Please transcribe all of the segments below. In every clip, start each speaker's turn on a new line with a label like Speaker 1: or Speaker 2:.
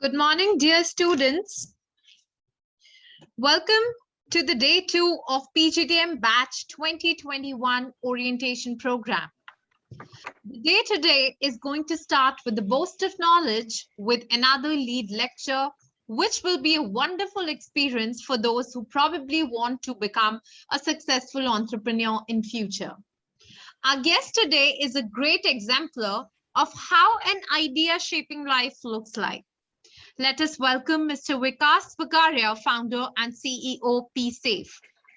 Speaker 1: Good morning, dear students. Welcome to the day 2 of PGDM Batch 2021 Orientation Program. The day today is going to start with the boast of knowledge with another lead lecture, which will be a wonderful experience for those who probably want to become a successful entrepreneur in future. Our guest today is a great exemplar of how an idea shaping life looks like. Let us welcome Mr. Vikas Bagaria, founder and CEO PeeSafe,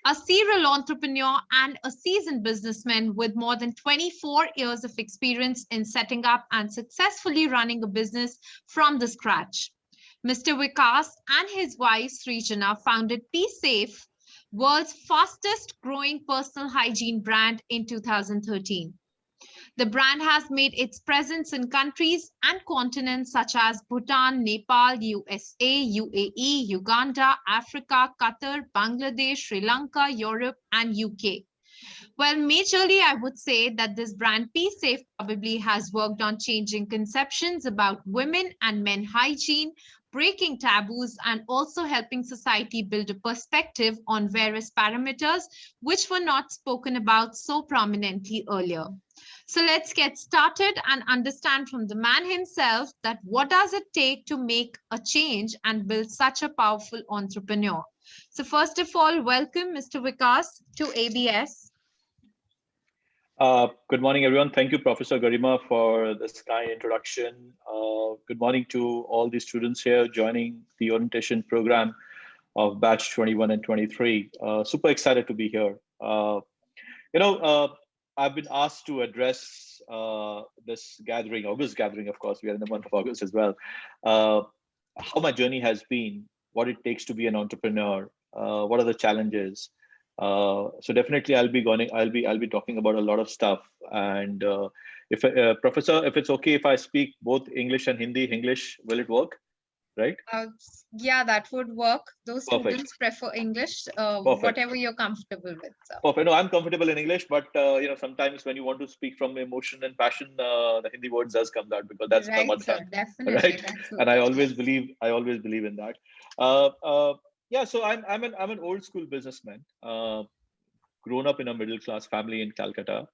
Speaker 1: a serial entrepreneur and a seasoned businessman with more than 24 years of experience in setting up and successfully running a business from the scratch. Mr. Vikas and his wife Srijana founded PeeSafe, world's fastest growing personal hygiene brand in 2013. The brand has made its presence in countries and continents such as Bhutan, Nepal, USA, UAE, Uganda, Africa, Qatar, Bangladesh, Sri Lanka, Europe, and UK. Well, majorly, I would say that this brand PeeSafe probably has worked on changing conceptions about women and men hygiene, breaking taboos, and also helping society build a perspective on various parameters which were not spoken about so prominently earlier. So let's get started and understand from the man himself that what does it take to make a change and build such a powerful entrepreneur. So first of all, welcome Mr. Vikas to ABS.
Speaker 2: Good morning, everyone. Thank you, Professor Garima, for this kind introduction. Good morning to all the students here joining the orientation program of batch 21 and 23. Super excited to be here. I've been asked to address this gathering, August gathering, of course, we are in the month of August as well, how my journey has been, what it takes to be an entrepreneur, what are the challenges. So definitely I'll be talking about a lot of stuff. And if Professor, if it's okay if I speak both English and Hindi, English, will it work? Right?
Speaker 1: Yeah, that would work. Those
Speaker 2: Perfect.
Speaker 1: Students prefer English, whatever you're comfortable with. So.
Speaker 2: Perfect. No, I'm comfortable in English, but sometimes when you want to speak from emotion and passion, the Hindi words does come out because that's
Speaker 1: right,
Speaker 2: the mother tongue,
Speaker 1: definitely,
Speaker 2: right?
Speaker 1: absolutely.
Speaker 2: And I always believe in that. Yeah, so I'm an old school businessman, grown up in a middle class family in Calcutta.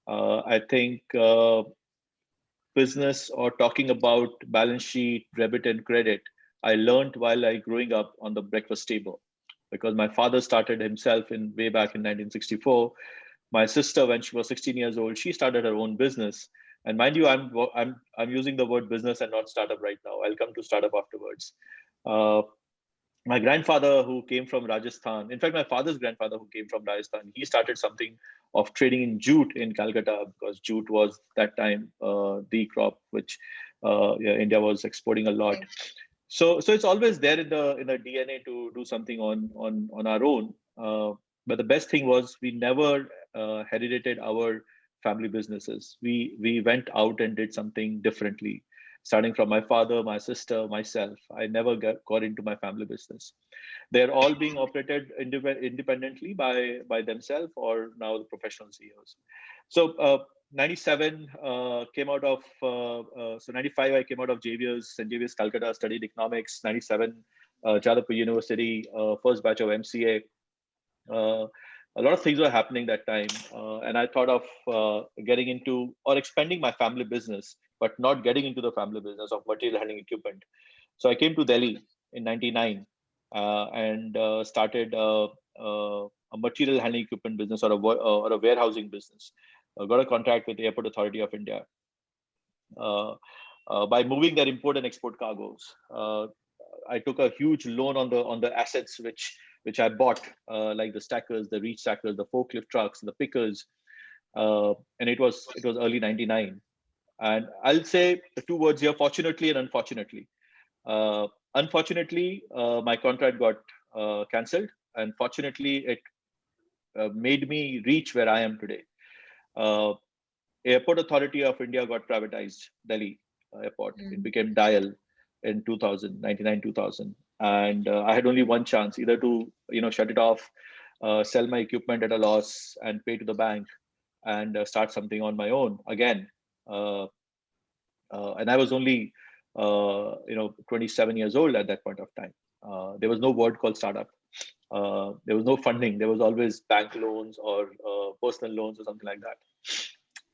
Speaker 2: I think business or talking about balance sheet, debit and credit, I learned while I growing up on the breakfast table, because my father started himself way back in 1964. My sister, when she was 16 years old, she started her own business. And mind you, I'm using the word business and not startup right now. I'll come to startup afterwards. My grandfather, who came from Rajasthan, in fact, my father's grandfather, who came from Rajasthan, he started something of trading in jute in Calcutta, because jute was that time the crop which India was exporting a lot. Okay. So it's always there in the DNA to do something on our own. But the best thing was we never heredited our family businesses. We went out and did something differently. Starting from my father, my sister, myself, I never got into my family business. They're all being operated independently by themselves, or now the professional CEOs. So 97 came out of, so 95 I came out of St. Xavier's Calcutta, studied economics. 97 Jadavpur University, first batch of MCA. A lot of things were happening that time, and I thought of getting into or expanding my family business, but not getting into the family business of material handling equipment. So I came to Delhi in 99 and started a material handling equipment business, or a warehousing business. Got a contract with the Airport Authority of India by moving their import and export cargoes. I took a huge loan on the assets which I bought, like the stackers, the reach stackers, the forklift trucks, the pickers, and it was early 99. And I'll say the two words here: fortunately and unfortunately. Unfortunately, my contract got cancelled, and fortunately, it made me reach where I am today. Airport Authority of India got privatized, Delhi Airport. It became DIAL in 99, 2000. And I had only one chance, either to shut it off, sell my equipment at a loss and pay to the bank, and start something on my own again. And I was only 27 years old at that point of time. There was no word called startup. There was no funding. There was always bank loans or personal loans or something like that.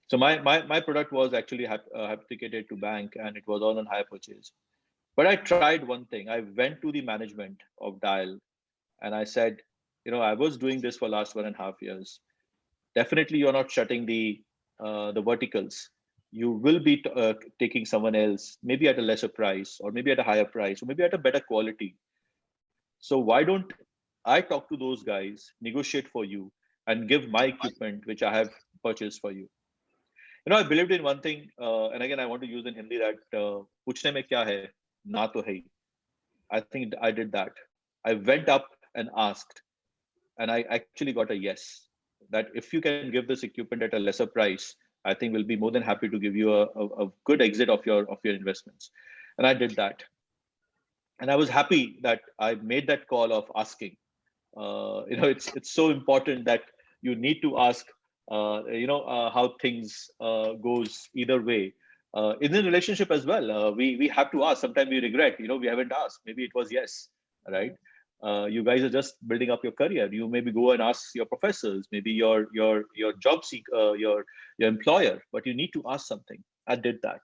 Speaker 2: So my product was actually hypothecated to bank, and it was on hire purchase. But I tried one thing. I went to the management of Dial and I said, I was doing this for last 1.5 years. Definitely, you're not shutting the verticals. You will be taking someone else, maybe at a lesser price, or maybe at a higher price, or maybe at a better quality. So why don't I talk to those guys, negotiate for you, and give my equipment, which I have purchased for you? I believed in one thing, and again, I want to use in Hindi that "Puchne mein kya hai, na to hai." I think I did that. I went up and asked, and I actually got a yes. That if you can give this equipment at a lesser price, I think we'll be more than happy to give you a good exit of your investments. And I did that, and I was happy that I made that call of asking. It's so important that you need to ask. How things goes either way. In a relationship as well, we have to ask. Sometimes we regret. We haven't asked. Maybe it was yes, right? You guys are just building up your career. You maybe go and ask your professors, maybe your job seeker, your employer, but you need to ask something. I did that,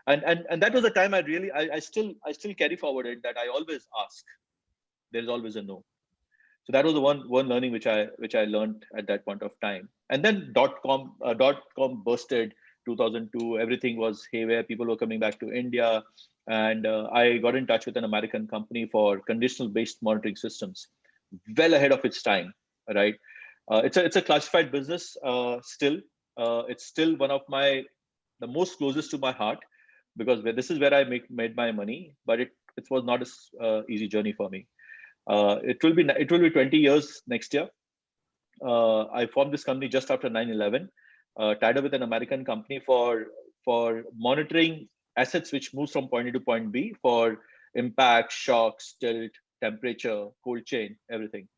Speaker 2: and that was the time I still carry forward it, that I always ask. There's always a no. So that was the one learning which I learned at that point of time. And then dot com bursted 2002. Everything was haywire. People were coming back to India, and I got in touch with an American company for conditional based monitoring systems, well ahead of its time. Right? It's a classified business still. It's still one of the most closest to my heart, because this is where I made my money. But it was not a easy journey for me. It will be 20 years next year. I formed this company just after 9/11, tied up with an American company for monitoring assets which moves from point A to point B for impact, shocks, tilt, temperature, cold chain, everything.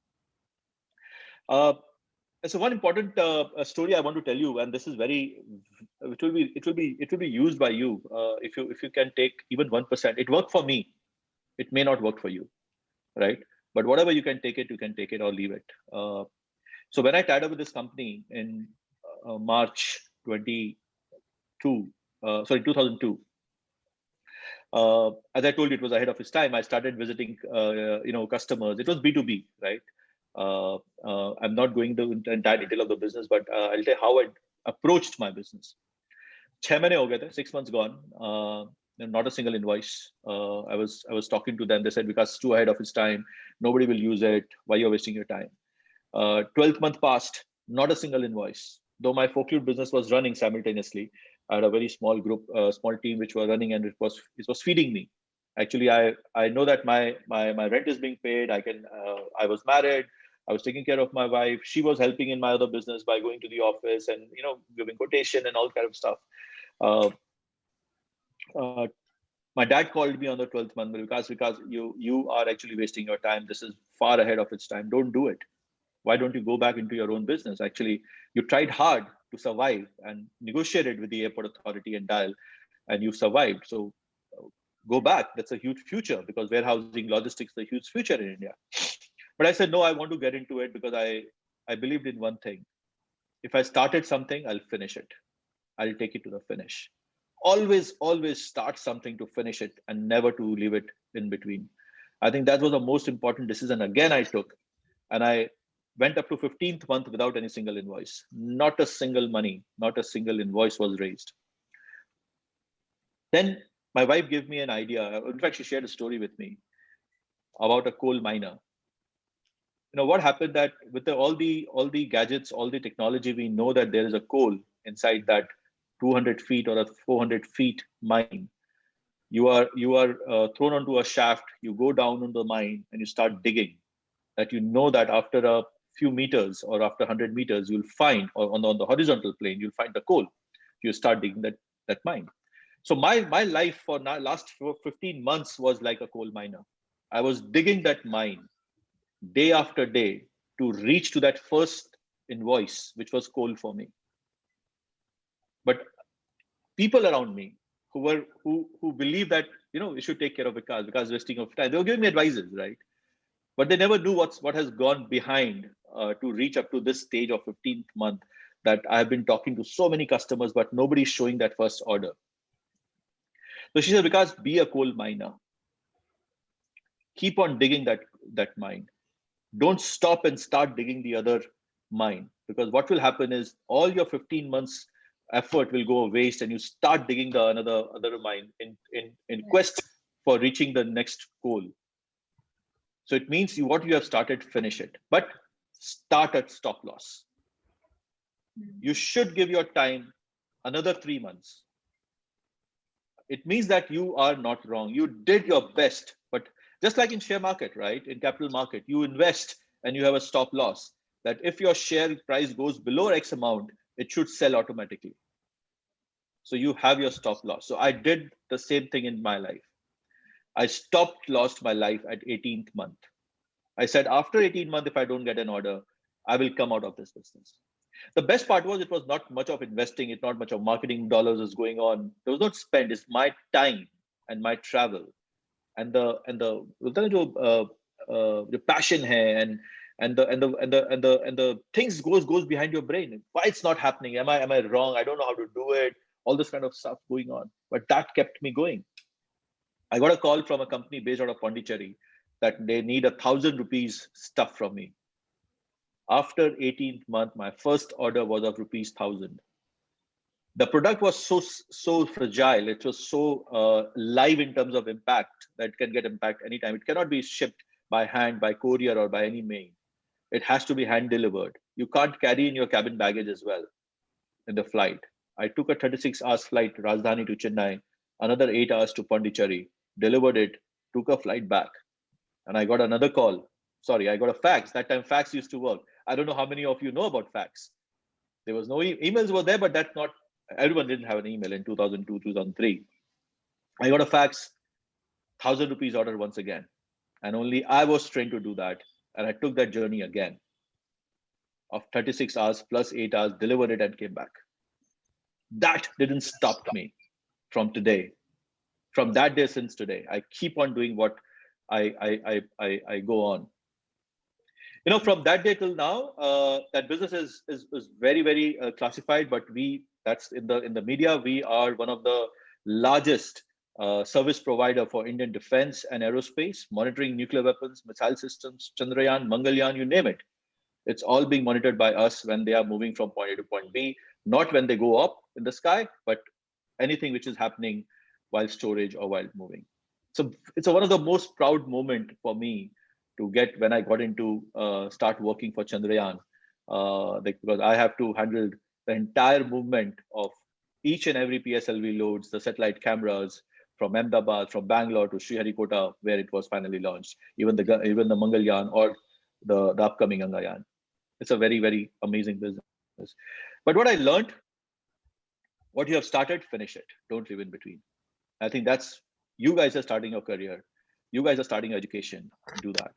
Speaker 2: So one important story I want to tell you, and this is it will be used by you if you can take even 1%. It worked for me. It may not work for you, right? But whatever you can take it or leave it. So when I tied up with this company in March 2002, as I told you, it was ahead of its time. I started visiting, customers. It was B2B, right? I'm not going into the entire detail of the business, but I'll tell you how I approached my business. 6 months ho gaye the, 6 months gone. Not a single invoice. I was talking to them. They said, because it's too ahead of its time, nobody will use it. Why you're wasting your time? 12th month passed, not a single invoice. Though my forklift business was running simultaneously, I had a very small group, small team which were running, and it was feeding me. Actually, I know that my rent is being paid. I was married. I was taking care of my wife. She was helping in my other business by going to the office and giving quotation and all kind of stuff. My dad called me on the 12th month, because you are actually wasting your time. This is far ahead of its time. Don't do it. Why don't you go back into your own business? Actually, you tried hard to survive and negotiated with the airport authority and Dial, and you survived. So go back. That's a huge future, because warehousing, logistics is a huge future in India. But I said, no, I want to get into it because I believed in one thing. If I started something, I'll finish it. I'll take it to the finish. Always start something to finish it, and never to leave it in between. I think that was the most important decision again I took. And I went up to 15th month without any single invoice. Not a single money, not a single invoice was raised. Then my wife gave me an idea. In fact, she shared a story with me about a coal miner. What happened, that with all the gadgets, all the technology, we know that there is a coal inside that 200 feet or a 400 feet mine. You are thrown onto a shaft. You go down into the mine and you start digging. That that after a few meters or after 100 meters, you'll find, or on the horizontal plane, you'll find the coal. You start digging that mine. So my life for last 15 months was like a coal miner. I was digging that mine day after day to reach to that first invoice, which was coal for me. But people around me who believe that you should take care of Vikas wasting of time. They were giving me advices, right? But they never knew what has gone behind to reach up to this stage of 15th month, that I have been talking to so many customers, but nobody's showing that first order. So she said, Vikas, be a coal miner. Keep on digging that mine. Don't stop and start digging the other mine, because what will happen is all your 15 months effort will go waste, and you start digging the another mine in quest for reaching the next goal. So it means what you have started, finish it, but start at stop loss. You should give your time another 3 months. It means that you are not wrong. You did your best, but just like in share market, right? In capital market, you invest and you have a stop loss, that if your share price goes below X amount, it should sell automatically. So you have your stop loss. So I did the same thing in my life. I lost my life at 18th month. I said, after 18 months, if I don't get an order, I will come out of this business. The best part was, it was not much of investing, it's not much of marketing dollars is going on. There was not spent. It's my time and my travel and the passion hai, and the things goes behind your brain. Why it's not happening? Am I wrong? I don't know how to do it. All this kind of stuff going on, but that kept me going. I got a call from a company based out of Pondicherry that they need 1,000 rupees stuff from me. After 18th month, my first order was of rupees 1,000. The product was so fragile. It was so live in terms of impact that it can get impact anytime. It cannot be shipped by hand, by courier, or by any mail. It has to be hand delivered. You can't carry in your cabin baggage as well in the flight. I took a 36 hours flight Rajdhani to Chennai, another 8 hours to Pondicherry, delivered it, took a flight back, and I got another call. Sorry, I got a fax. That time fax used to work. I don't know how many of you know about fax. There was no emails were there, but that's not, everyone didn't have an email in 2002, 2003. I got a fax, 1,000 rupees order once again. And only I was trained to do that. And I took that journey again of 36 hours plus 8 hours, delivered it and came back. That didn't stop me from today. From that day since today, I keep on doing what I go on. From that day till now, that business is very classified, but that's in the media. We are one of the largest service provider for Indian defense and aerospace, monitoring nuclear weapons, missile systems, Chandrayaan, Mangalyaan, you name it. It's all being monitored by us when they are moving from point A to point B, not when they go up in the sky, but anything which is happening while storage or while moving. So it's one of the most proud moment for me to get when I got into start working for Chandrayaan, because I have to handle the entire movement of each and every PSLV loads, the satellite cameras from Ahmedabad, from Bangalore to Sriharikota, where it was finally launched, even the Mangalyaan or the upcoming Gangayaan. It's a very amazing business. But what I learned, what you have started, finish it. Don't live in between. I think that's, you guys are starting your career. You guys are starting education. Do that.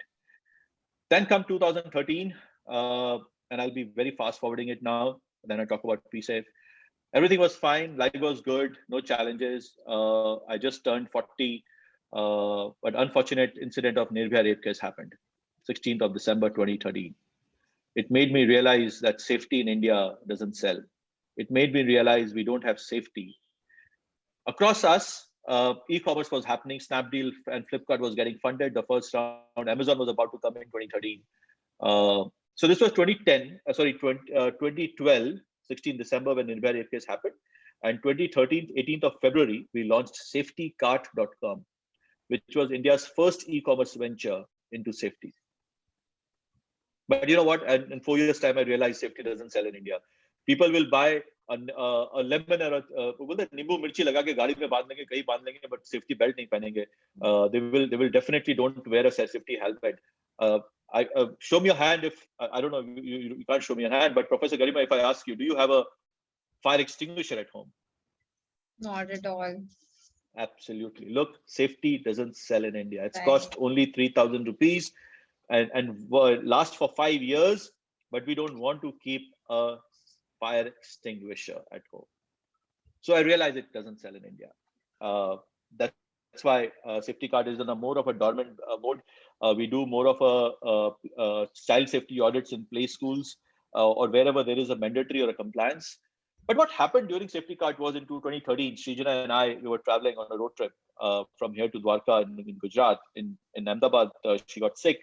Speaker 2: Then come 2013, and I'll be very fast forwarding it now. Then I talk about PeeSafe. Everything was fine. Life was good. No challenges. I just turned 40, but unfortunate incident of Nirbhaya rape case happened, 16th of December 2013. It made me realize that safety in India doesn't sell. It made me realize we don't have safety. Across us, e-commerce was happening. Snapdeal and Flipkart was getting funded. The first round, Amazon was about to come in 2013. So this was 2012, 16 December when Nirbhaya rape case happened. And 2013, 18th of February, we launched safetycart.com, which was India's first e-commerce venture into safety. But you know what? And in 4 years' time, I realized safety doesn't sell in India. People will buy a lemon or बोलते नींबू मिर्ची लगा के गाड़ी में बांध लेंगे, कहीं बांध लेंगे, but safety belt नहीं पहनेंगे. They will definitely don't wear a safety helmet. Show me your hand if I don't know. You can't show me your hand, but Professor Garima, if I ask you, do you have a fire extinguisher at home?
Speaker 1: Not at all.
Speaker 2: Absolutely. Look, safety doesn't sell in India. It's cost only 3,000 rupees and last for 5 years, but we don't want to keep a fire extinguisher at home. So I realized it doesn't sell in India. That's That's why safety card is in a more of a dormant mode. We do more of a child safety audits in play schools or wherever there is a mandatory or a compliance. But what happened during safety card was in 2013, Srijana and I, we were traveling on a road trip from here to Dwarka in Gujarat. In Ahmedabad, she got sick.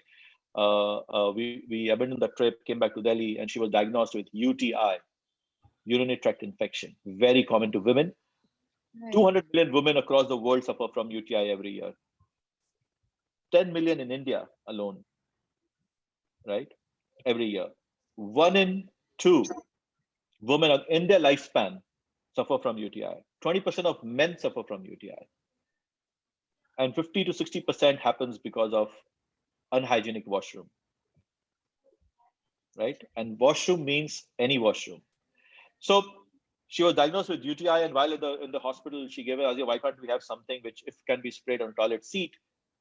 Speaker 2: We abandoned the trip, came back to Delhi, and she was diagnosed with UTI, urinary tract infection, very common to women.
Speaker 1: Right.
Speaker 2: 200 million women across the world suffer from UTI every year. 10 million in India alone, right? Every year. 1 in 2 women in their lifespan suffer from UTI. 20% of men suffer from UTI. And 50 to 60% happens because of unhygienic washroom, right? And washroom means any washroom. So she was diagnosed with UTI, and while in the hospital, she gave an idea, why can't we have something which, if can be sprayed on a toilet seat,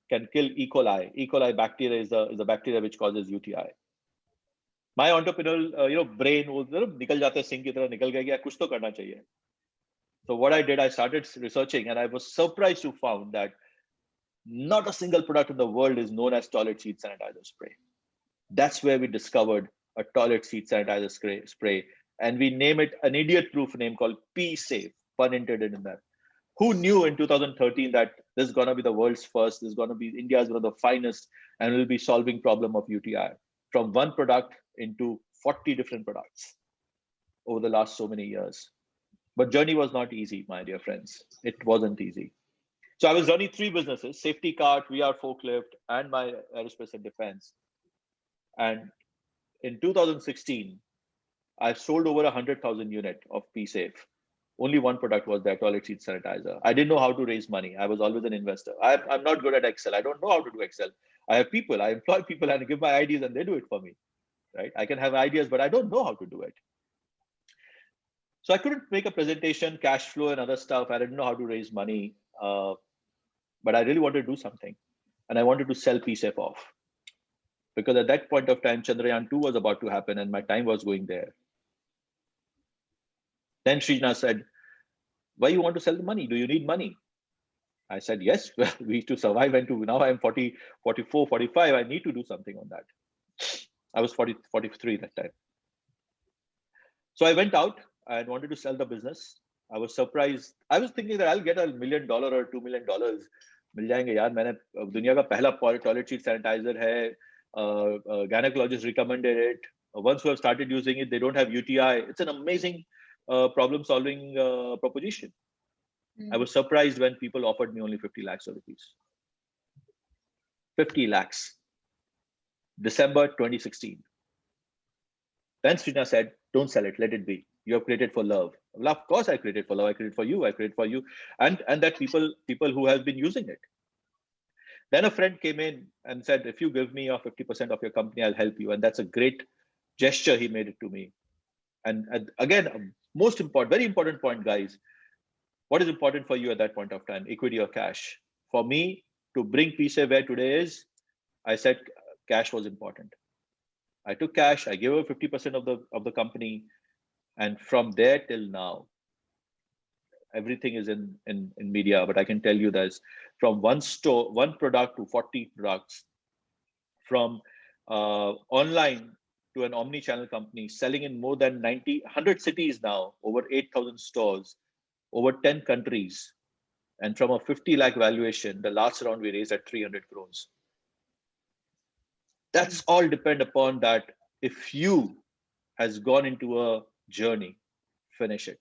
Speaker 2: can kill E. coli. E. coli bacteria is the bacteria which causes UTI. My entrepreneurial brain was निकल जाते सिंह की तरह निकल गया कुछ तो करना चाहिए. So what I did, I started researching, and I was surprised to find that not a single product in the world is known as toilet seat sanitizer spray. That's where we discovered a toilet seat sanitizer spray, and we name it an idiot-proof name called PeeSafe, pun intended in that. Who knew in 2013 that this is going to be the world's first, this is going to be India's one of the finest, and will be solving problem of UTI from one product into 40 different products over the last so many years. But journey was not easy, my dear friends. It wasn't easy. So I was running 3 businesses: safety cart, VR forklift, and my aerospace and defense. And in 2016, I sold over 100,000 unit of PeeSafe. Only one product was that, toilet seat sanitizer. I didn't know how to raise money. I was always an investor. I'm not good at Excel. I don't know how to do Excel. I have people, I employ people, and I give my ideas and they do it for me, right? I can have ideas, but I don't know how to do it. So I couldn't make a presentation, cash flow and other stuff. I didn't know how to raise money, but I really wanted to do something. And I wanted to sell PeeSafe off. Because at that point of time, Chandrayaan 2 was about to happen and my time was going there. Then Srijana said, why you want to sell the money? Do you need money? I said, yes, well, we to survive and to now I'm 40, 44, 45. I need to do something on that. I was 40, 43 that time. So I went out and wanted to sell the business. I was surprised. I was thinking that I'll get $1 million or $2 million. मिल जाएंगे यार, मैंने दुनिया का पहला toilet seat sanitizer है. Gynecologists recommended it. Once who have started using it, they don't have UTI. It's an amazing problem-solving proposition. I was surprised when people offered me only 50 lakhs of rupees. 50 lakhs. December 2016. Then Srijana said, don't sell it, let it be. You have created for love. Well, of course I created for love. I created for you. I created for you. And that people who have been using it. Then a friend came in and said, if you give me 50% of your company, I'll help you. And that's a great gesture he made it to me. And again, most important, very important point, guys. What is important for you at that point of time? Equity or cash? For me, to bring PeeSafe where today is, I said cash was important. I took cash, I gave her 50% of the company. And from there till now, everything is in media, but I can tell you this: from one store, one product to 40 products, from online to an omni-channel company, selling in more than 100 cities now, over 8,000 stores, over 10 countries, and from a 50 lakh valuation, the last round we raised at 300 crores. That's all depend upon that. If you has gone into a journey, finish it.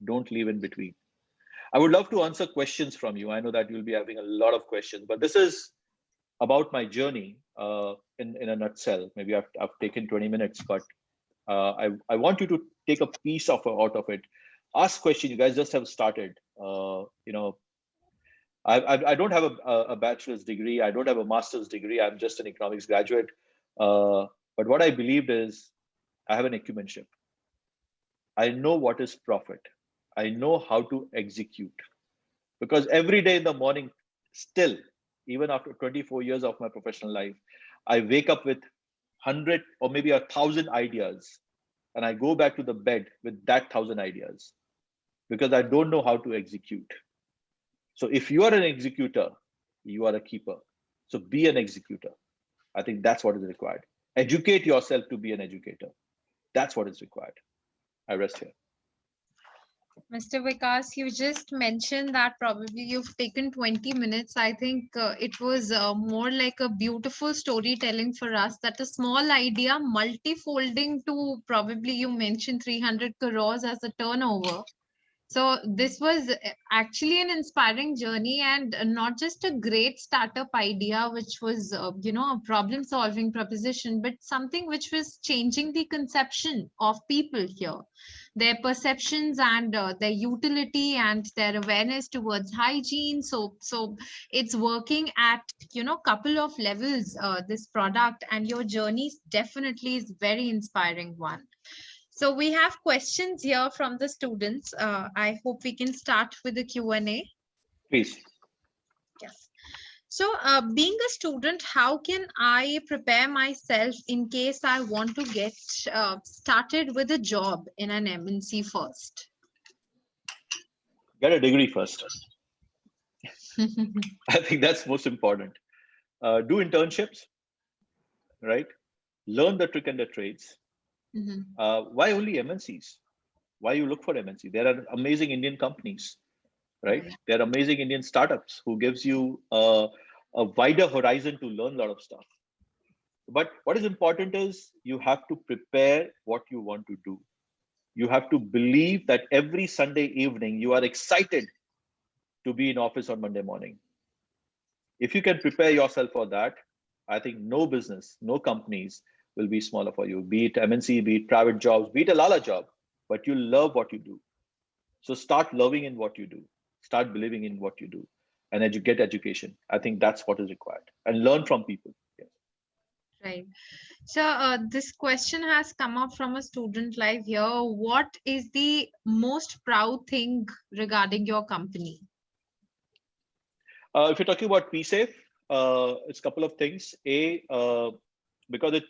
Speaker 2: Don't leave in between. I would love to answer questions from you. I know that you'll be having a lot of questions, but this is about my journey in a nutshell. Maybe I've taken 20 minutes, but I want you to take a piece out of it. Ask questions. You guys just have started. I don't have a bachelor's degree. I don't have a master's degree. I'm just an economics graduate. But what I believed is I have an acumenship. I know what is profit. I know how to execute. Because every day in the morning, still, even after 24 years of my professional life, I wake up with 100 or maybe 1,000 ideas. And I go back to the bed with that 1,000 ideas because I don't know how to execute. So if you are an executor, you are a keeper. So be an executor. I think that's what is required. Educate yourself to be an educator. That's what is required. I rest here.
Speaker 1: Mr. Vikas, you just mentioned that probably you've taken 20 minutes. I think it was more like a beautiful storytelling for us, that a small idea multifolding to probably you mentioned 300 crores as a turnover. So this was actually an inspiring journey, and not just a great startup idea, which was, a problem solving proposition, but something which was changing the conception of people here, their perceptions and their utility and their awareness towards hygiene. So it's working at, couple of levels, this product, and your journey definitely is very inspiring one. So we have questions here from the students. I hope we can start with the Q&A.
Speaker 2: Please.
Speaker 1: Yes. So being a student, how can I prepare myself in case I want to get started with a job in an MNC first?
Speaker 2: Get a degree first. I think that's most important. Do internships, right? Learn the trick and the trades. Why only MNCs? Why you look for MNC? There are amazing Indian companies, right? There are amazing Indian startups who gives you a wider horizon to learn a lot of stuff. But what is important is you have to prepare what you want to do. You have to believe that every Sunday evening you are excited to be in office on Monday morning. If you can prepare yourself for that, I think no business, no companies will be smaller for you, be it MNC, be it private jobs, be it a Lala job, but you love what you do. So start loving in what you do, start believing in what you do, and get education. I think that's what is required, and learn from people. Yes.
Speaker 1: Right. So this question has come up from a student live here. What is the most proud thing regarding your company?
Speaker 2: If you're talking about PeeSafe, it's a couple of things. Because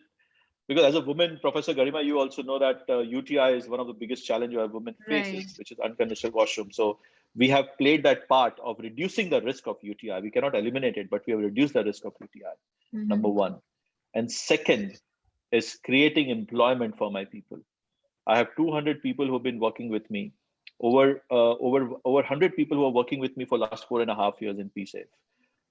Speaker 2: because as a woman, Professor Garima, you also know that UTI is one of the biggest challenges women faces, which is unconditional washroom. So we have played that part of reducing the risk of UTI. We cannot eliminate it, but we have reduced the risk of UTI. Number one. And second is creating employment for my people. I have 200 people who have been working with me, over 100 people who are working with me for the last 4.5 years in PeeSafe,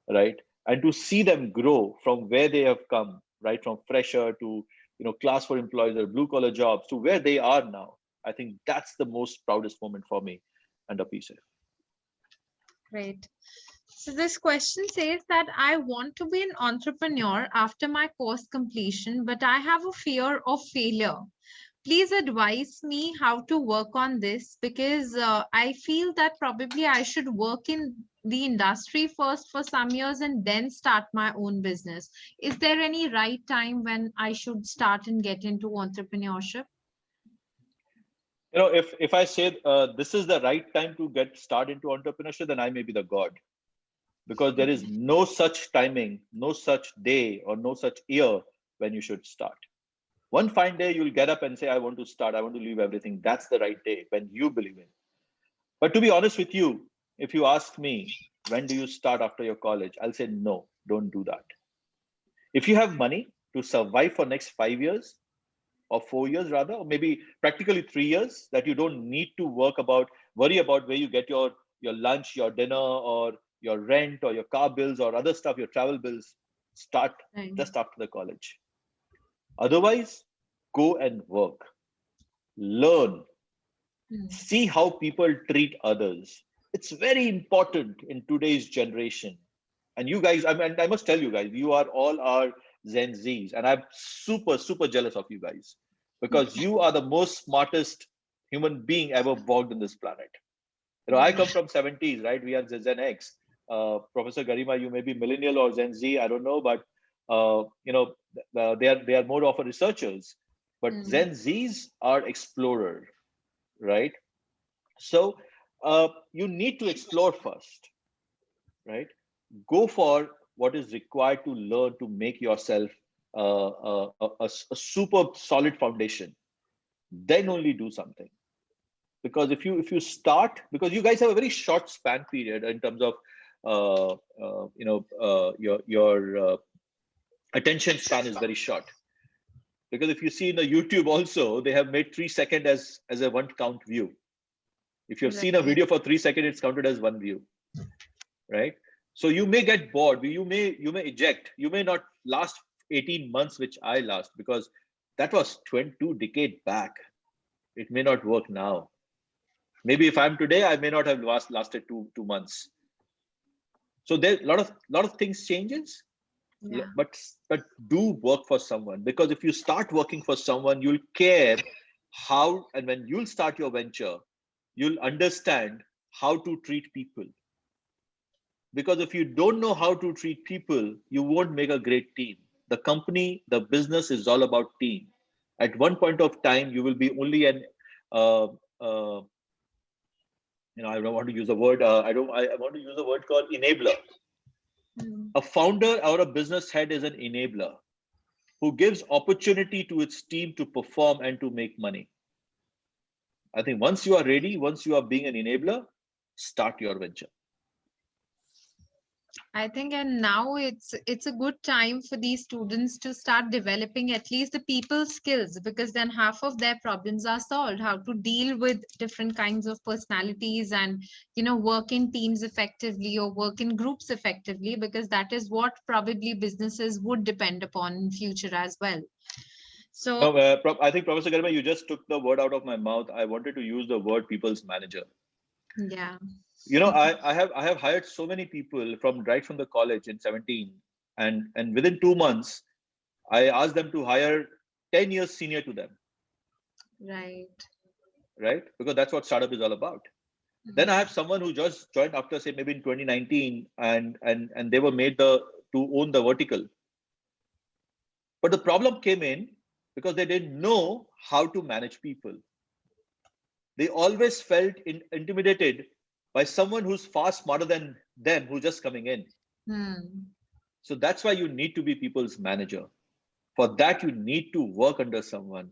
Speaker 2: right? And to see them grow from where they have come, right, from fresher to class 4 employees or blue collar jobs to where they are now, I think that's the most proudest moment for me under PeeSafe.
Speaker 1: Great. So this question says that I want to be an entrepreneur after my course completion, but I have a fear of failure. Please advise me how to work on this, because I feel that probably I should work in the industry first for some years and then start my own business. Is there any right time when I should start and get into entrepreneurship?
Speaker 2: If I say this is the right time to get started into entrepreneurship, then I may be the god, because there is no such timing, no such day, or no such year when you should start. One fine day you'll get up and say, I want to start, I want to leave everything. That's the right day when you believe in. But to be honest with you, if you ask me, when do you start after your college? I'll say, no, don't do that. If you have money to survive for next 5 years, or 4 years rather, or maybe practically 3 years, that you don't need to worry about where you get your lunch, your dinner, or your rent, or your car bills, or other stuff, your travel bills, start just after the college. Otherwise, go and work, learn, see how people treat others. It's very important in today's generation. And you guys, I must tell you guys, you are all our Gen Zs, and I'm super, super jealous of you guys, because you are the most smartest human being ever walked on this planet. I come from 70s, right? We are Gen X. Professor Garima, you may be millennial or Gen Z, I don't know, but they are more of a researchers. But Gen Zs are explorer, right? So you need to explore first, right? Go for what is required to learn to make yourself a super solid foundation. Then only do something. Because if you start, because you guys have a very short span period in terms of your attention span is very short. Because if you see in the YouTube also, they have made 3 seconds as a one count view. If you've seen a video for 3 seconds, it's counted as one view, right? So you may get bored. You may eject. You may not last 18 months, which I last, because that was 22 decades back. It may not work now. Maybe if I'm today, I may not have lasted two months. So there lot of things changes, but do work for someone, because if you start working for someone, you'll care how, and when you'll start your venture, you'll understand how to treat people. Because if you don't know how to treat people, you won't make a great team. The company, the business is all about team. At one point of time, you will be only an I don't want to use the word. I want to use a word called enabler. A founder or a business head is an enabler who gives opportunity to its team to perform and to make money. I think once you are ready, once you are being an enabler, start your venture.
Speaker 1: I think, and now it's a good time for these students to start developing at least the people skills, because then half of their problems are solved. How to deal with different kinds of personalities and work in teams effectively or work in groups effectively, because that is what probably businesses would depend upon in future as well. So
Speaker 2: no, I think Professor Garima, you just took the word out of my mouth. I wanted to use the word people's manager.
Speaker 1: Yeah.
Speaker 2: I have hired so many people right from the college in 17, and within 2 months, I asked them to hire 10 years senior to them. Right? Because that's what startup is all about. Then I have someone who just joined after, say, maybe in 2019, and they were made to own the vertical. But the problem came in because they didn't know how to manage people. They always felt intimidated by someone who's far smarter than them, who's just coming in. So that's why you need to be people's manager. For that, you need to work under someone,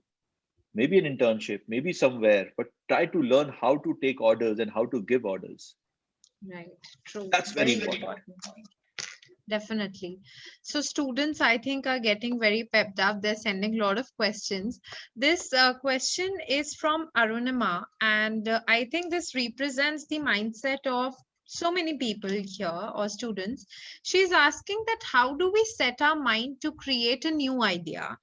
Speaker 2: maybe an internship, maybe somewhere, but try to learn how to take orders and how to give orders.
Speaker 1: Right. True.
Speaker 2: That's very important.
Speaker 1: Definitely. So students, I think, are getting very pepped up. They're sending a lot of questions. This question is from Arunima, and I think this represents the mindset of so many people here, or students. She's asking that how do we set our mind to create a new idea,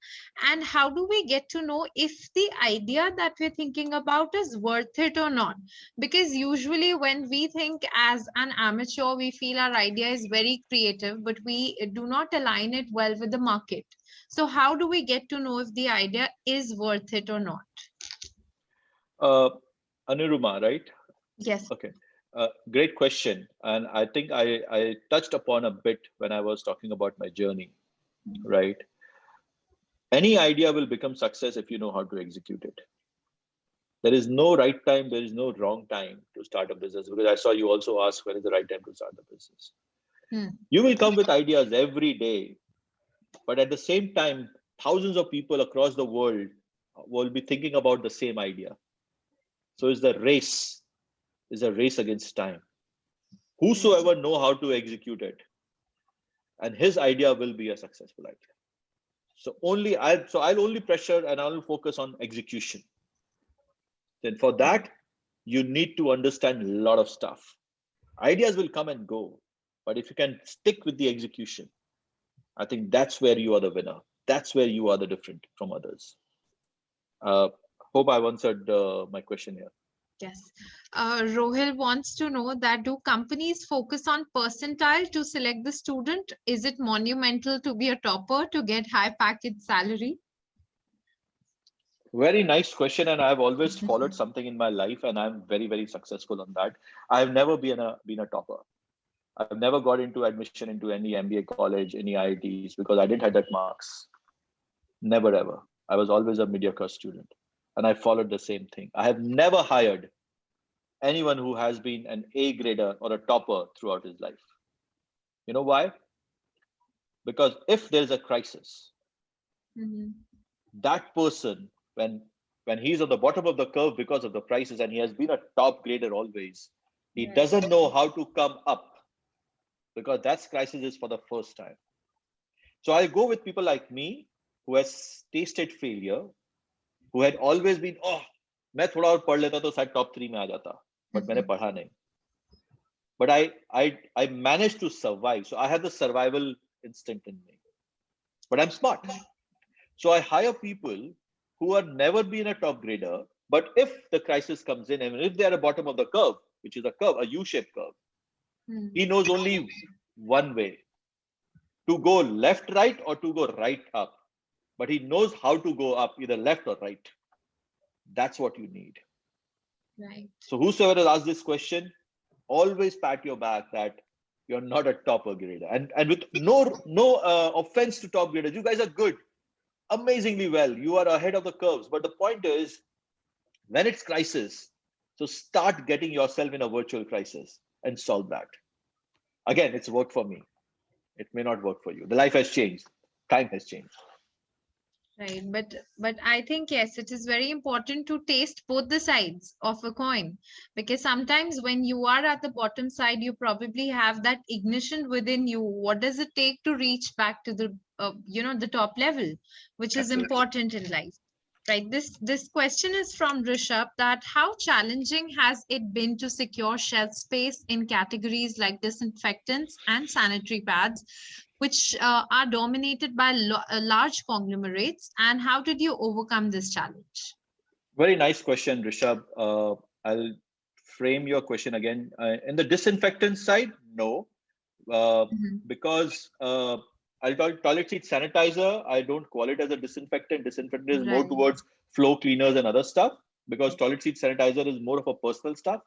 Speaker 1: and how do we get to know if the idea that we're thinking about is worth it or not? Because usually when we think as an amateur, we feel our idea is very creative, but we do not align it well with the market. So how do we get to know if the idea is worth it or not?
Speaker 2: Aniruma, right?
Speaker 1: Yes.
Speaker 2: Okay. Great question. And I think I touched upon a bit when I was talking about my journey, right? Any idea will become success if you know how to execute it. There is no right time, there is no wrong time to start a business, because I saw you also ask when is the right time to start the business. You will come with ideas every day, but at the same time, thousands of people across the world will be thinking about the same idea. So it's a race against time. Whosoever know how to execute it, and his idea will be a successful idea. So I'll only pressure and I'll focus on execution. Then for that, you need to understand a lot of stuff. Ideas will come and go, but if you can stick with the execution, I think that's where you are the winner. That's where you are the different from others. Hope I've answered my question here.
Speaker 1: Yes. Rohil wants to know that do companies focus on percentile to select the student? Is it monumental to be a topper to get high package salary?
Speaker 2: Very nice question, and I've always followed something in my life, and I'm very, very successful on that. I've never been a topper. I've never got into admission into any MBA college, any IITs, because I didn't have that marks. Never ever. I was always a mediocre student, and I followed the same thing. I have never hired anyone who has been an A grader or a topper throughout his life. You know why? Because if there's a crisis, that person, when when he's on the bottom of the curve because of the prices, and he has been a top grader always, he
Speaker 1: Right.
Speaker 2: doesn't know how to come up, because that's crisis is for the first time. So I go with people like me who has tasted failure, who had always been, oh, मैं थोड़ा और पढ़ लेता तो शायद top 3 में आ जाता, but मैंने पढ़ा नहीं. But I managed to survive. So I have the survival instinct in me. But I'm smart. So I hire people who have never been a top grader, but if the crisis comes in, and if they are at the bottom of the curve, which is a curve, a U-shaped curve, he knows only one way: to go left, right, or to go right, up. But he knows how to go up, either left or right. That's what you need.
Speaker 1: Right.
Speaker 2: So whosoever has asked this question, always pat your back that you're not a top grader. And with no offense to top graders, you guys are good, amazingly well. You are ahead of the curves. But the point is, when it's crisis, so start getting yourself in a virtual crisis and solve that. Again, it's worked for me. It may not work for you. The life has changed. Time has changed.
Speaker 1: Right, but I think yes, it is very important to taste both the sides of a coin, because sometimes when you are at the bottom side, you probably have that ignition within you. What does it take to reach back to the the top level, which is
Speaker 2: Absolutely.
Speaker 1: important in life, right? This question is from Rishabh, that how challenging has it been to secure shelf space in categories like disinfectants and sanitary pads, which are dominated by large conglomerates, and how did you overcome this challenge?
Speaker 2: Very nice question, Rishabh. I'll frame your question again. In the disinfectant side, no, because I'll call it toilet seat sanitizer. I don't call it as a disinfectant. Disinfectant is more
Speaker 1: Right.
Speaker 2: towards floor cleaners and other stuff, because toilet seat sanitizer is more of a personal stuff.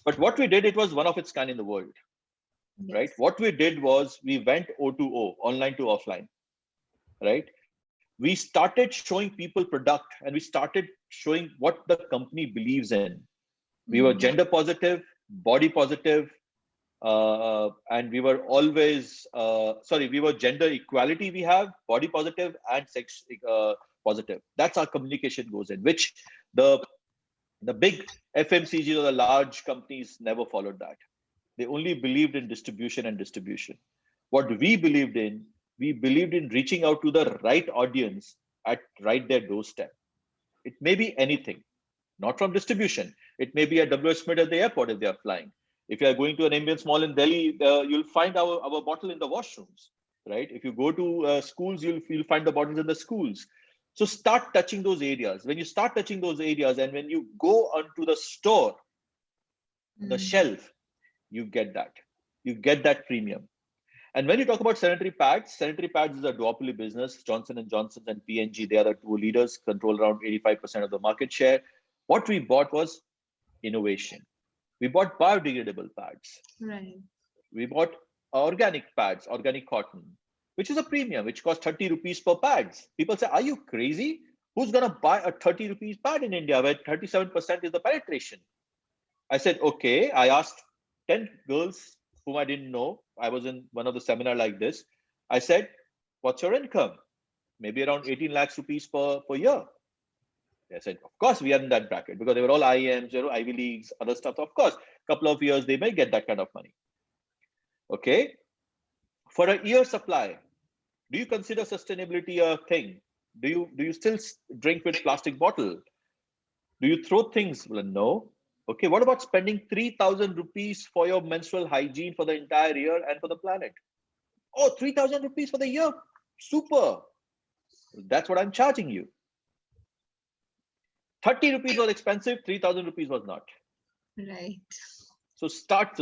Speaker 2: But what we did, it was one of its kind in the world, right?
Speaker 1: Yes.
Speaker 2: What we did was we went O2O, online to offline, right? We started showing people product, and we started showing what the company believes in. We were gender positive, body positive, and we were always we were gender equality. We have body positive and sex positive. That's our communication goes in, which the big FMCGs or the large companies never followed that. They only believed in distribution and distribution. What we believed in reaching out to the right audience at right their doorstep. It may be anything, not from distribution. It may be a WH Smith at the airport if they are flying. If you are going to an ambient mall in Delhi, you'll find our bottle in the washrooms, right? If you go to schools, you'll find the bottles in the schools. So start touching those areas. When you start touching those areas, and when you go onto the store, the shelf, you get that premium. And when you talk about sanitary pads is a duopoly business. Johnson & Johnson and P&G, they are the two leaders, control around 85% of the market share. What we bought was innovation. We bought biodegradable pads.
Speaker 1: Right.
Speaker 2: We bought organic pads, organic cotton, which is a premium, which costs 30 rupees per pads. People say, are you crazy? Who's going to buy a 30 rupees pad in India where 37% is the penetration? I said, okay. I asked 10 girls whom I didn't know. I was in one of the seminar like this. I said, what's your income? Maybe around 18 lakhs rupees per year. They said, of course, we are in that bracket, because they were all IIMs, Ivy Leagues, other stuff. Of course, a couple of years, they may get that kind of money. Okay. For a year supply, do you consider sustainability a thing? Do you still drink with plastic bottle? Do you throw things? Well, no. Okay, what about spending 3,000 rupees for your menstrual hygiene for the entire year and for the planet? Oh, 3,000 rupees for the year. Super. That's what I'm charging you. 30 rupees was expensive, 3,000 rupees was not.
Speaker 1: Right.
Speaker 2: So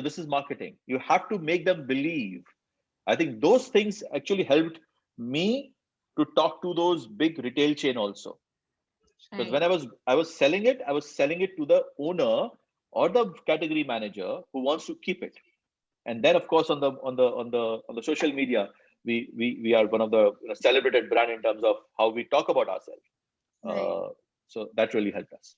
Speaker 2: this is marketing. You have to make them believe. I think those things actually helped me to talk to those big retail chain also. Because when I was selling it to the owner or the category manager who wants to keep it. And then of course on the social media, we are one of the celebrated brand in terms of how we talk about ourselves.
Speaker 1: Right.
Speaker 2: So that really helped us.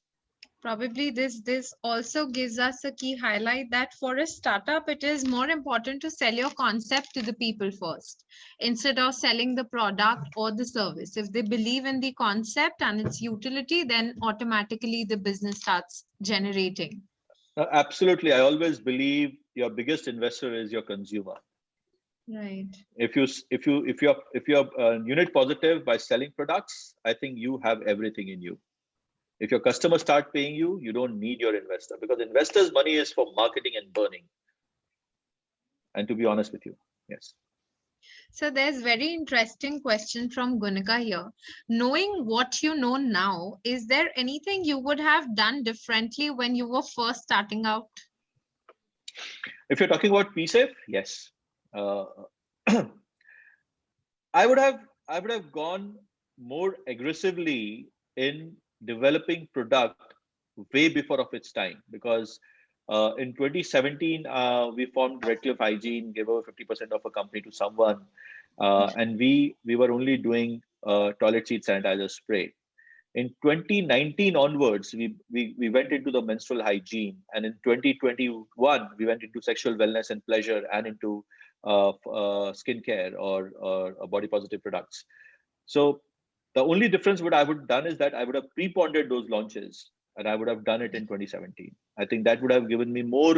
Speaker 1: Probably this also gives us a key highlight that for a startup, it is more important to sell your concept to the people first instead of selling the product or the service. If they believe in the concept and its utility, then automatically the business starts generating.
Speaker 2: Absolutely. I always believe your biggest investor is your consumer.
Speaker 1: Right.
Speaker 2: If you're unit positive by selling products, I think you have everything in you. If your customers start paying you, you don't need your investor, because investors' money is for marketing and burning. And to be honest with you, yes.
Speaker 1: So there's very interesting question from Gunika here. Knowing what you know now, is there anything you would have done differently when you were first starting out?
Speaker 2: If you're talking about PeeSafe, yes. Uh, I would have gone more aggressively in developing product way before of its time, because in 2017 we formed Redcliffe Hygiene, gave over 50% of a company to someone, and we were only doing toilet seat sanitizer spray. In 2019 onwards, we went into the menstrual hygiene, and in 2021 we went into sexual wellness and pleasure, and into skincare or body positive products. So the only difference what I would have done is that I would have pre-pondered those launches, and I would have done it in 2017. I think that would have given me more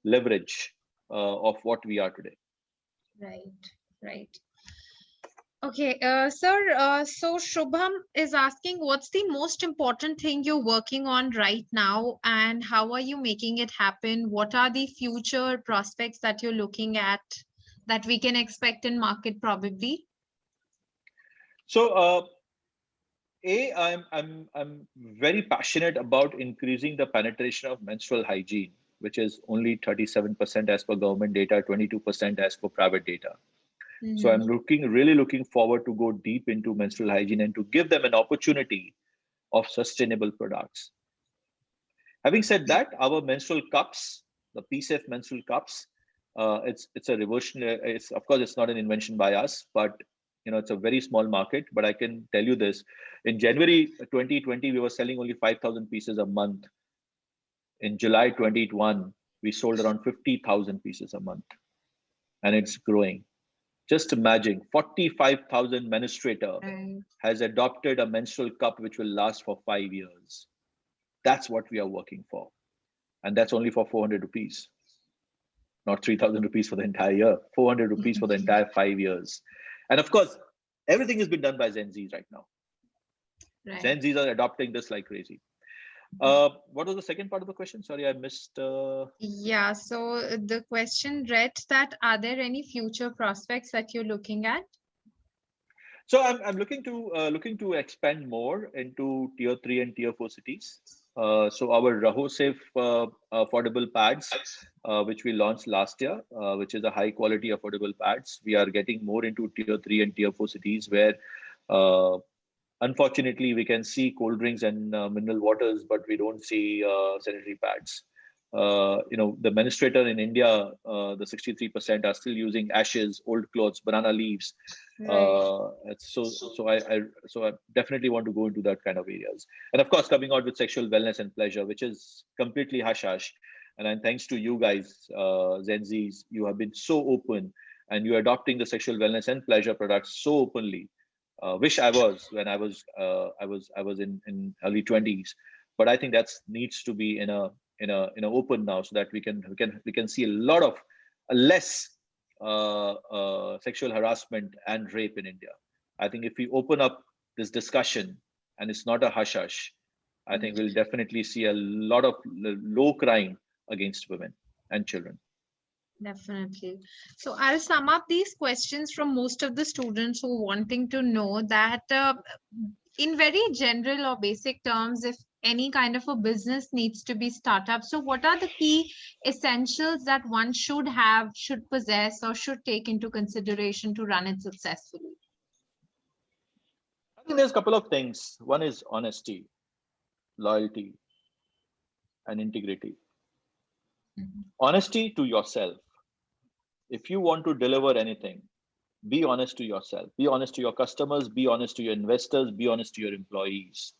Speaker 2: leverage of what we are today.
Speaker 1: Right, right. Okay, sir. So Shubham is asking, what's the most important thing you're working on right now, and how are you making it happen? What are the future prospects that you're looking at that we can expect in market probably?
Speaker 2: So I'm very passionate about increasing the penetration of menstrual hygiene, which is only 37% as per government data, 22% as per private data. So I'm really looking forward to go deep into menstrual hygiene and to give them an opportunity of sustainable products. Having said that, our menstrual cups, the PeeSafe menstrual cups, it's a reversion. It's, of course, it's not an invention by us, but it's a very small market. But I can tell you this: in January 2020, we were selling only 5,000 pieces a month. In July 2021, we sold around 50,000 pieces a month, and it's growing. Just imagine, 45,000 menstruator
Speaker 1: Right.
Speaker 2: has adopted a menstrual cup which will last for 5 years. That's what we are working for. And that's only for 400 rupees, not 3,000 rupees for the entire year, 400 rupees for the entire 5 years. And of course, everything has been done by Gen Zs right now.
Speaker 1: Right.
Speaker 2: Gen Zs are adopting this like crazy. What was the second part of the question? Sorry, I missed.
Speaker 1: Yeah, so the question read that, are there any future prospects that you're looking at?
Speaker 2: So I'm looking to expand more into tier 3 and tier 4 cities. So our RahoSafe affordable pads, which we launched last year, which is a high quality affordable pads. We are getting more into tier 3 and tier 4 cities where, uh, unfortunately, we can see cold drinks and mineral waters, but we don't see sanitary pads. The menstruator in India, the 63% are still using ashes, old clothes, banana leaves.
Speaker 1: Right.
Speaker 2: So I definitely want to go into that kind of areas. And of course, coming out with sexual wellness and pleasure, which is completely hush hush. And then thanks to you guys, Gen Zs, you have been so open, and you're adopting the sexual wellness and pleasure products so openly. Wish I was when I was in early 20s, but I think that's needs to be in a open now, so that we can see a lot of less sexual harassment and rape in India. I think if we open up this discussion and it's not a hush hush, I think we'll definitely see a lot of low crime against women and children.
Speaker 1: Definitely. So I'll sum up these questions from most of the students who are wanting to know that, in very general or basic terms, if any kind of a business needs to be startup, so what are the key essentials that one should have, should possess, or should take into consideration to run it successfully?
Speaker 2: I think there's a couple of things. One is honesty, loyalty, and integrity. Honesty to yourself. If you want to deliver anything, be honest to yourself, be honest to your customers, be honest to your investors, be honest to your employees.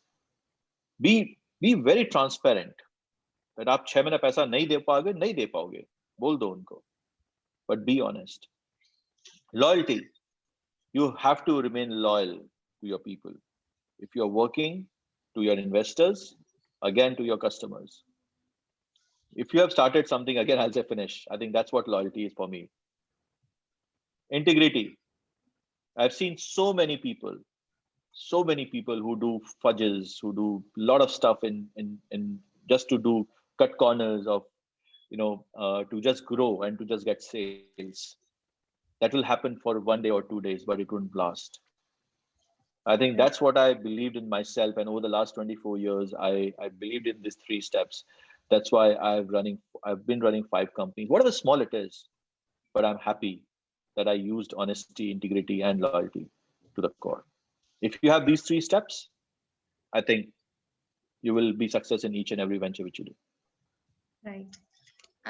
Speaker 2: Be Be very transparent. That आप 6 महीने पैसा नहीं दे पाओगे, नहीं दे पाओगे. बोल दो उनको. But be honest. Loyalty. You have to remain loyal to your people. If you're working, to your investors, again to your customers. If you have started something, again, I'll say finish. I think that's what loyalty is for me. Integrity. I've seen so many people who do fudges, who do a lot of stuff in just to do cut corners of, to just grow and to just get sales. That will happen for 1 day or 2 days, but it wouldn't last. I think that's what I believed in myself. And over the last 24 years, I believed in these 3 steps. That's why I've been running 5 companies, whatever small it is, but I'm happy that I used honesty, integrity, and loyalty to the core. If you have these 3 steps, I think you will be success in each and every venture which you do.
Speaker 1: Right.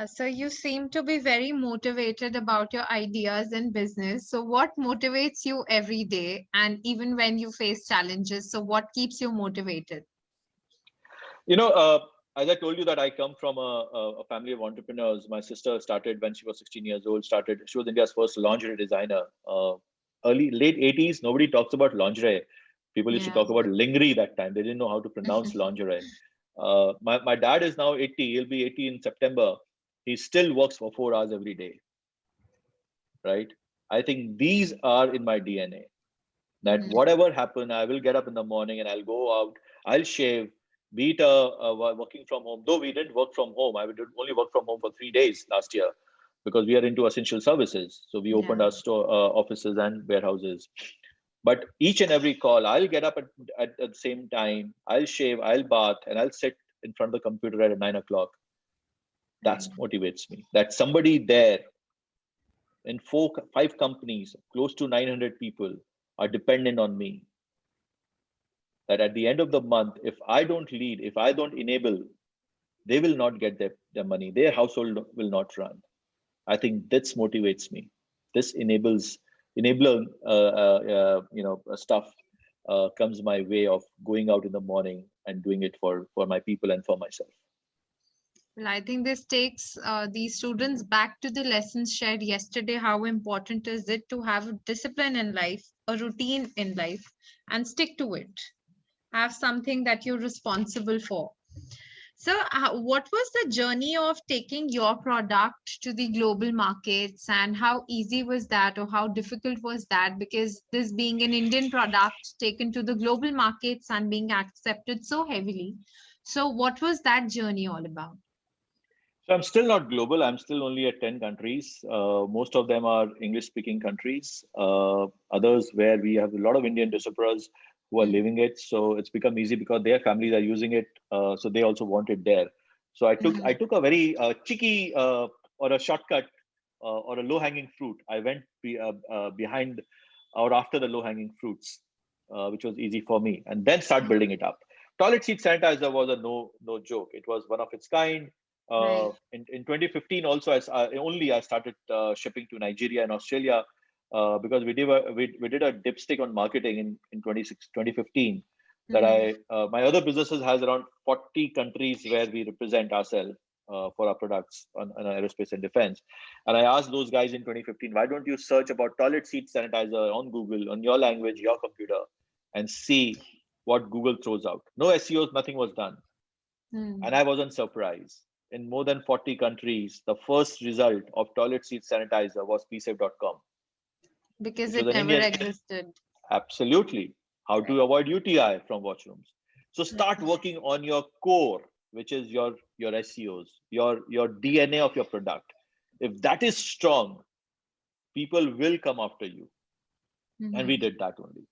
Speaker 1: So you seem to be very motivated about your ideas in business. So what motivates you every day and even when you face challenges? So what keeps you motivated?
Speaker 2: As I told you that I come from a family of entrepreneurs. My sister started when she was 16 years old. She was India's first lingerie designer. Late 80s, nobody talks about lingerie. People used to talk about lingerie that time. They didn't know how to pronounce lingerie. My dad is now 80. He'll be 80 in September. He still works for 4 hours every day. Right? I think these are in my DNA. That whatever happen, I will get up in the morning and I'll go out. I'll shave. Be it working from home. Though we didn't work from home, I did only work from home for 3 days last year because we are into essential services. So we opened our store offices and warehouses. But each and every call, I'll get up at the same time. I'll shave, I'll bath, and I'll sit in front of the computer at 9 o'clock. That motivates me. That somebody there in 5 companies, close to 900 people are dependent on me. That at the end of the month, if I don't lead, if I don't enable, they will not get their money. Their household will not run. I think this motivates me. This enabler stuff comes my way of going out in the morning and doing it for my people and for myself.
Speaker 1: Well, I think this takes these students back to the lessons shared yesterday. How important is it to have a discipline in life, a routine in life, and stick to it? Have something that you're responsible for. So what was the journey of taking your product to the global markets, and how easy was that, or how difficult was that? Because this being an Indian product taken to the global markets and being accepted so heavily. So what was that journey all about?
Speaker 2: So I'm still not global. I'm still only at 10 countries. Most of them are English-speaking countries. Others where we have a lot of Indian diasporas who are living it. So it's become easy because their families are using it. So they also want it there. So I took a very cheeky or a shortcut or a low-hanging fruit. I went behind or after the low-hanging fruits, which was easy for me, and then start building it up. Toilet seat sanitizer was a no joke. It was one of its kind. In 2015 also I started shipping to Nigeria and Australia because we did a dipstick on marketing in 2015 that my other businesses has around 40 countries where we represent ourselves for our products on aerospace and defense. And I asked those guys in 2015, why don't you search about toilet seat sanitizer on Google, on your language, your computer, and see what Google throws out. No SEOs, nothing was done. And I wasn't surprised. In more than 40 countries, the first result of toilet seat sanitizer was PeeSafe.com.
Speaker 1: Because it never existed.
Speaker 2: Absolutely. How to avoid UTI from washrooms. So start working on your core, which is your SEOs, your DNA of your product. If that is strong, people will come after you. And we did that only.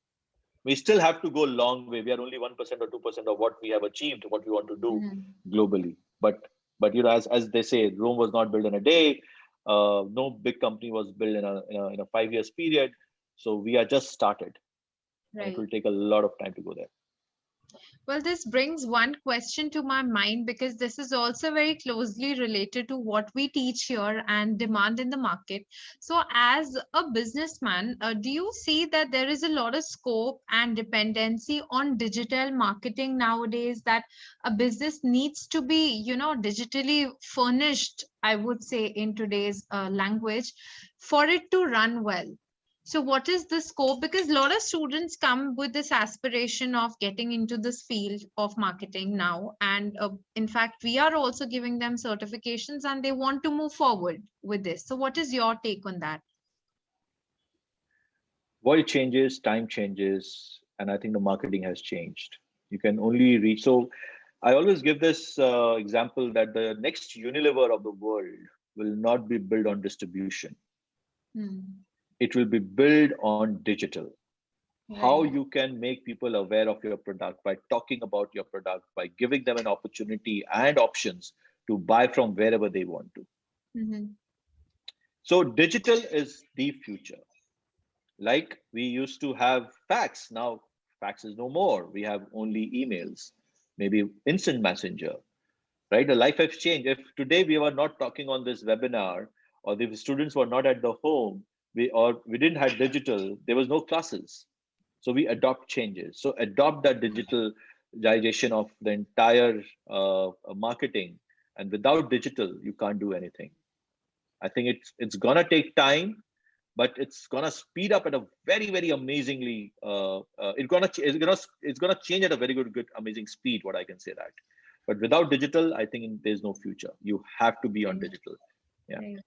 Speaker 2: We still have to go a long way. We are only 1% or 2% of what we have achieved, what we want to do globally. But as they say, Rome was not built in a day. No big company was built in a 5 years period. So we are just started. Right. It will take a lot of time to go there.
Speaker 1: Well, this brings one question to my mind because this is also very closely related to what we teach here and demand in the market. So, as a businessman, do you see that there is a lot of scope and dependency on digital marketing nowadays, that a business needs to be, digitally furnished, I would say, in today's language, for it to run well? So what is the scope? Because a lot of students come with this aspiration of getting into this field of marketing now. And in fact, we are also giving them certifications and they want to move forward with this. So what is your take on that?
Speaker 2: World changes, time changes, and I think the marketing has changed. You can only reach. So I always give this example that the next Unilever of the world will not be built on distribution.
Speaker 1: Hmm.
Speaker 2: It will be built on digital. How
Speaker 1: Right.
Speaker 2: you can make people aware of your product by talking about your product, by giving them an opportunity and options to buy from wherever they want to.
Speaker 1: Mhm.
Speaker 2: So digital is the future. Like we used to have fax, now fax is no more. We have only emails, maybe instant messenger, right? The life has changed. If today we were not talking on this webinar, or the students were not at the home, we didn't have digital, there was no classes. So we adopt changes. So adopt that digitalization of the entire marketing. And without digital, you can't do anything. I think it's gonna take time, but it's gonna speed up at a very amazingly. It's gonna change at a very good amazing speed. What I can say that. But without digital, I think there's no future. You have to be on
Speaker 1: Right.
Speaker 2: digital. Yeah.
Speaker 1: Right.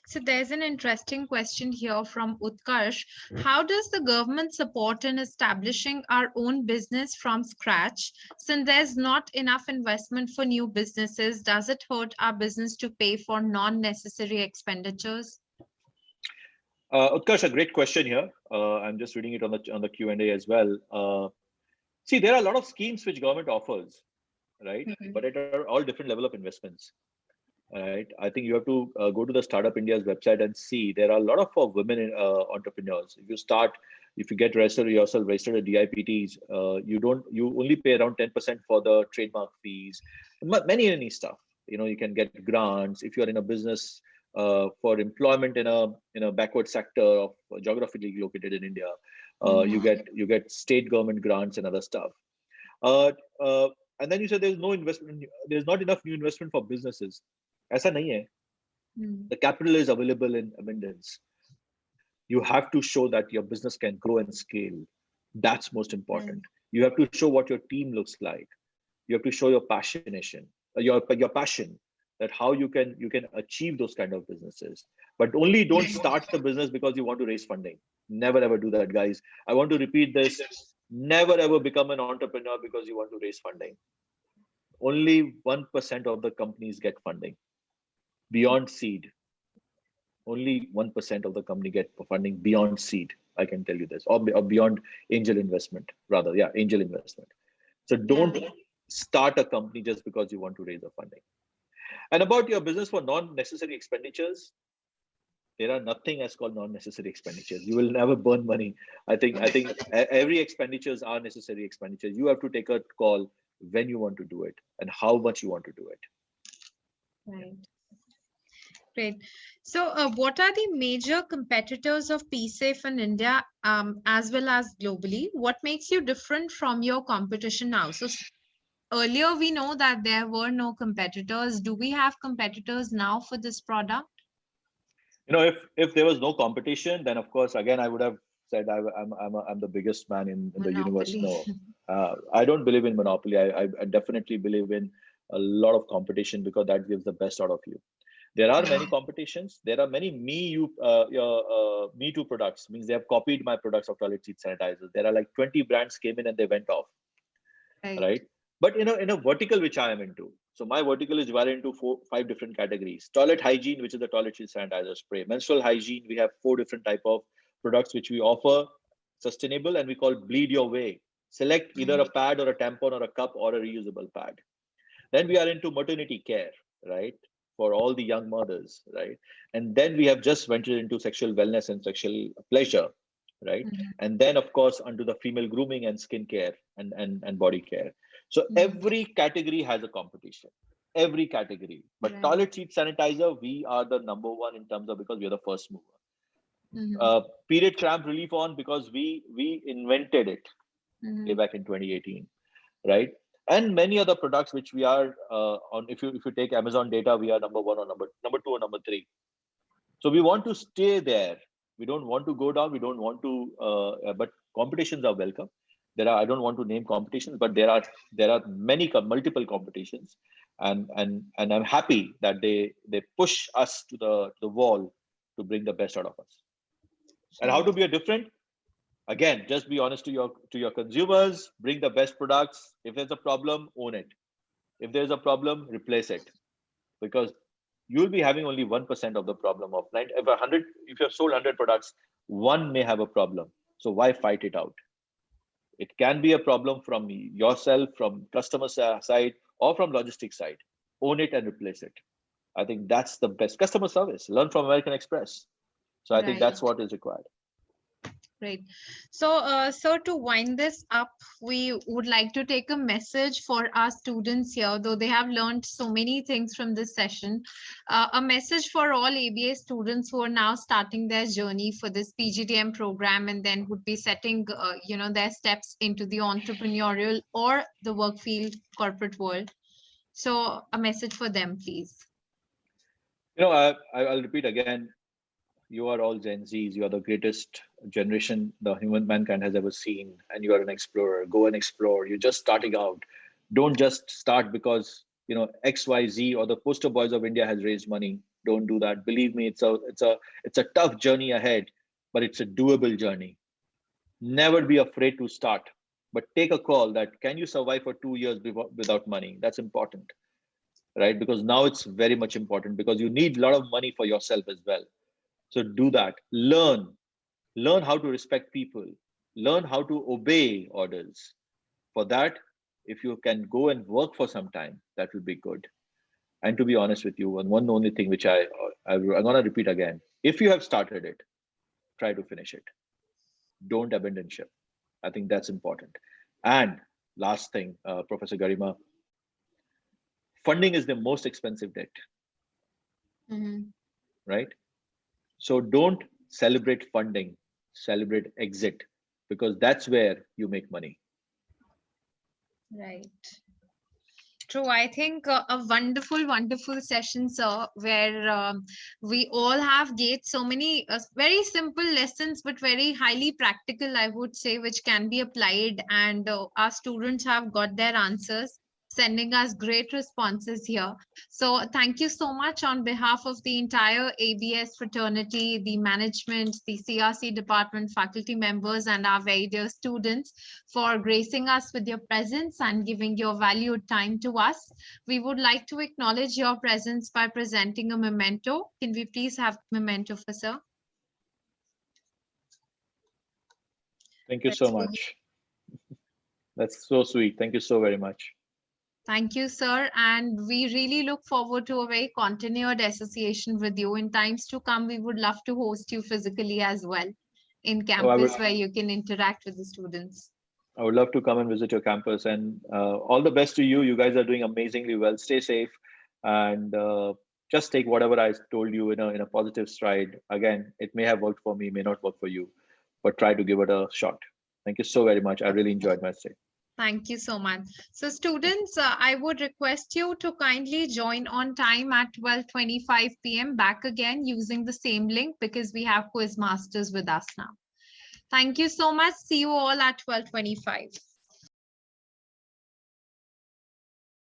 Speaker 1: So there's an interesting question here from Utkarsh. How does the government support in establishing our own business from scratch? Since there's not enough investment for new businesses, does it hurt our business to pay for non-necessary expenditures?
Speaker 2: Utkarsh, a great question here. I'm just reading it on the Q&A as well. See, there are a lot of schemes which government offers, right?
Speaker 1: Mhm.
Speaker 2: But at all different level of investments. Right. I think you have to go to the Startup India's website and see there are a lot of women entrepreneurs. If you get registered yourself, registered at DIPTs, you only pay around 10% for the trademark fees, many stuff. You can get grants if you are in a business for employment in a backward sector of geographically located in India. You get state government grants and other stuff. Uh, uh, and then you said there's no investment, there's not enough new investment for businesses. ऐसा नहीं है.
Speaker 1: Mm.
Speaker 2: The capital is available in abundance. You have to show that your business can grow and scale. That's most
Speaker 1: Right.
Speaker 2: important. You have to show what your team looks like. You have to show your passionation, your passion, that how you can achieve those kind of businesses. But only don't start a business because you want to raise funding. Never ever do that, guys. I want to repeat this. Never ever become an entrepreneur because you want to raise funding. Only 1% of the companies get funding beyond seed. Only 1% of the company get funding beyond seed. I can tell you this, or beyond angel investment, rather. Yeah, angel investment. So
Speaker 1: Yeah.
Speaker 2: don't start a company just because you want to raise the funding. And about your business for non-necessary expenditures, there are nothing as called non-necessary expenditures. You will never burn money. I think every expenditures are necessary expenditures. You have to take a call when you want to do it and how much you want to do it.
Speaker 1: Right. Great. So, what are the major competitors of PeeSafe in India, as well as globally? What makes you different from your competition now? So, earlier we know that there were no competitors. Do we have competitors now for this product?
Speaker 2: If there was no competition, then of course again I would have said I'm the biggest man in the universe.
Speaker 1: Monopoly.
Speaker 2: No, I don't believe in monopoly. I definitely believe in a lot of competition because that gives the best out of you. There are many
Speaker 1: Right.
Speaker 2: competitions. There are many me too products. Means they have copied my products of toilet seat sanitizers. There are like 20 brands came in and they went off,
Speaker 1: Right.
Speaker 2: right? But in a vertical which I am into. So my vertical is divided into 5 different categories. Toilet hygiene, which is the toilet sheet sanitizer spray. Menstrual hygiene, we have 4 different type of products which we offer, sustainable, and we call bleed your way. Select either a
Speaker 1: Right.
Speaker 2: pad or a tampon or a cup or a reusable pad. Then we are into maternity care, right? For all the young mothers, right? And then we have just ventured into sexual wellness and sexual pleasure, right?
Speaker 1: Mhm.
Speaker 2: And then, of course, onto the female grooming and skincare and body care. So
Speaker 1: Mhm.
Speaker 2: every category has a competition, every category. But
Speaker 1: Right.
Speaker 2: toilet seat sanitizer, we are the number one in terms of, because we are the first mover.
Speaker 1: Mhm.
Speaker 2: Period cramp relief on, because we invented it way
Speaker 1: Mhm.
Speaker 2: back in 2018, right? And many other products which we are on. If you take Amazon data, we are number one or number two or number three. So we want to stay there. We don't want to go down. We don't want to. But competitions are welcome. There are. I don't want to name competitions, but there are multiple competitions, and I'm happy that they push us to the wall to bring the best out of us. And how to
Speaker 1: Right.
Speaker 2: be a different? Again, just be honest to your consumers. Bring the best products. If there's a problem, own it. If there's a problem, replace it, because you'll be having only 1% of the problem of 90. If you have sold 100 products, one may have a problem. So why fight it out? It can be a problem from yourself, from customer side, or from logistics side. Own it and replace it. I think that's the best customer service. Learn from American Express. So I think
Speaker 1: Right.
Speaker 2: that's what is required.
Speaker 1: Right. So, so to wind this up, we would like to take a message for our students here, though they have learned so many things from this session. A message for all ABA students who are now starting their journey for this PGDM program and then would be setting, their steps into the entrepreneurial or the work field corporate world. So, a message for them, please.
Speaker 2: I'll repeat again. You are all Gen Zs. You are the greatest generation the human mankind has ever seen, and you are an explorer. Go and explore. You're just starting out. Don't just start because XYZ or the poster boys of India has raised money. Don't do that. Believe me, it's a tough journey ahead, but it's a doable journey. Never be afraid to start, but take a call that can you survive for 2 years without money. That's important, right? Because now it's very much important, because you need a lot of money for yourself as well. So do that. Learn how to respect people. Learn how to obey orders. For that, if you can go and work for some time, that will be good. And to be honest with you, and one only thing which I'm gonna repeat again: if you have started it, try to finish it. Don't abandon ship. I think that's important. And last thing, Professor Garima, funding is the most expensive debt,
Speaker 1: Mhm.
Speaker 2: right? So don't celebrate funding, celebrate exit, because that's where you make money.
Speaker 1: Right. True. I think a wonderful, wonderful session, sir, where we all have gained so many very simple lessons, but very highly practical, I would say, which can be applied. And our students have got their answers, sending us great responses here. So thank you so much on behalf of the entire ABS fraternity, the management, the CRC department, faculty members, and our very dear students for gracing us with your presence and giving your valued time to us. We would like to acknowledge your presence by presenting a memento. Can we please have memento for sir?
Speaker 2: Thank you so
Speaker 1: Let's go.
Speaker 2: much. That's so sweet. Thank you so very much.
Speaker 1: Thank you, sir. And we really look forward to a very continued association with you. In times to come, we would love to host you physically as well in
Speaker 2: Oh,
Speaker 1: campus where you can interact with the students.
Speaker 2: I would love to come and visit your campus, and all the best to you. You guys are doing amazingly well. Stay safe, and just take whatever I told you in a positive stride. Again, it may have worked for me, may not work for you, but try to give it a shot. Thank you so very much. I really enjoyed my stay.
Speaker 1: Thank you so much. So students, I would request you to kindly join on time at 12:25 p.m. back again using the same link because we have quiz masters with us now. Thank you so much. See you all at 12:25.